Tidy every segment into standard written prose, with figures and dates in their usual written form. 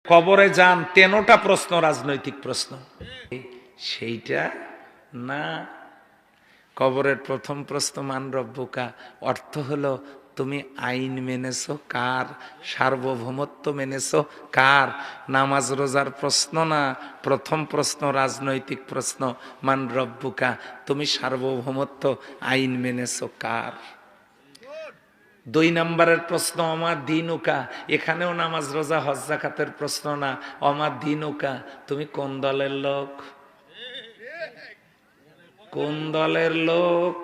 কবরে যান, 13টা প্রশ্ন রাজনৈতিক প্রশ্ন। সেইটা না, কবরের প্রথম প্রশ্ন মান রব্বুকা, অর্থ হলো তুমি আইন মেনেছো কার, সার্বভৌমত্ব মেনেছো কার। নামাজ রোজার প্রশ্ন না, প্রথম প্রশ্ন রাজনৈতিক প্রশ্ন, মান রব্বুকা, তুমি সার্বভৌমত্ব আইন মেনেছো কার। 2 নম্বরের প্রশ্ন আমার দিনুকা, এখানেও নামাজ রোজা হজ যাকাতের প্রশ্ন না, আমার দিনুকা, তুমি কোন দলের লোক, কোন দলের লোক।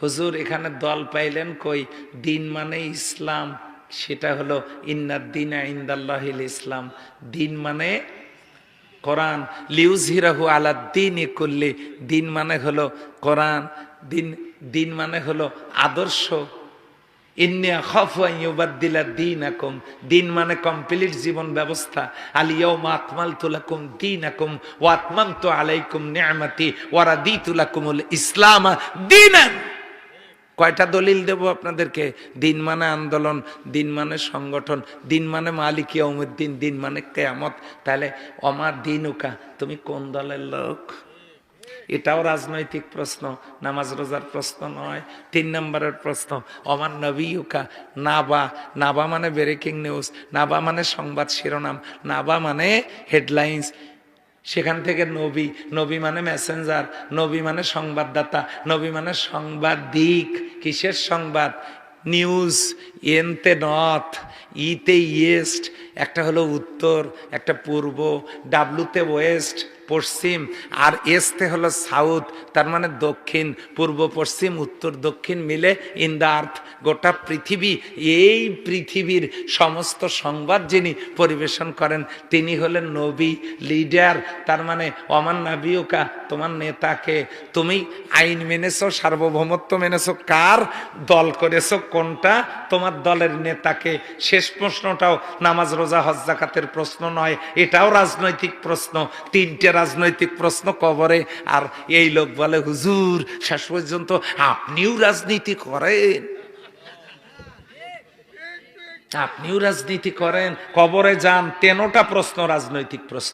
হুজুর এখানে দল পাইলেন কই, দিন মানে ইসলাম, সেটা হলো ইন্নাদ দীনা ইনদাল্লাহিল ইসলাম, দিন মানে কোরআন, লিউজহিরাহু আলাদ দীনি কুল্লি, দিন মানে হলো কোরআন, দিন দিন মানে হলো আদর্শ। ইন্নী আখাফু আন ইউবাদদিলা দীনাকুম, দিন মানে কমপ্লিট জীবন ব্যবস্থা। আল ইয়াউমা আকমালতু লাকুম দীনাকুম ওয়া আতমামতু আলাইকুম নি'মাতি ওয়া রাদিতু লাকুমুল ইসলাম দীনান। কয়টা দলিল দেব আপনাদেরকে? দিন মানে আন্দোলন, দিন মানে সংগঠন, দিন মানে মালিক ইয়াউমুদ্দিন, দিন মানে কিয়ামত। তাহলে আমার দিনুকা, তুমি কোন দলের লোক। এটাও রাজনৈতিক প্রশ্ন, নামাজ রোজার প্রশ্ন নয়। 3 নম্বরের প্রশ্ন আমার নবীকা, নাবা, নাবা মানে ব্রেকিং নিউজ, নাবা মানে সংবাদ শিরোনাম, নাবা মানে হেডলাইন্স। সেখান থেকে নবী, নবী মানে মেসেঞ্জার, নবী মানে সংবাদদাতা, নবী মানে সাংবাদিক। কিসের সংবাদ? নিউজ, এনতে নর্থ, ইতে ইয়েস্ট, একটা হলো উত্তর, একটা পূর্ব, ডাব্লুতে ওয়েস্ট পশ্চিম, আর এসতে হলো সাউথ, তার মানে দক্ষিণ, পূর্ব পশ্চিম উত্তর দক্ষিণ মিলে ইন দ্য আর্থ, গোটা পৃথিবী। এই পৃথিবীর সমস্ত সংবাদ যিনি পরিবেশন করেন তিনি হলেন নবী, লিডার। তার মানে অমান নবীকা, তোমার নেতাকে, তুমি আইন মেনেছো, সার্বভৌমত্ব মেনেছো কার, দল করেছো কোনটা, তোমার দলের নেতাকে। শেষ প্রশ্নটাও নামাজ রোজা হজ যাকাতের প্রশ্ন নয়, এটাও রাজনৈতিক প্রশ্ন। 3টে রাজনৈতিক প্রশ্ন কবরে। আর এই লোক বলে হুজুর শেষ পর্যন্ত আপনিও রাজনীতি করেন, আপনিও রাজনীতি করেন। কবরে যান, 13টা প্রশ্ন রাজনৈতিক প্রশ্ন।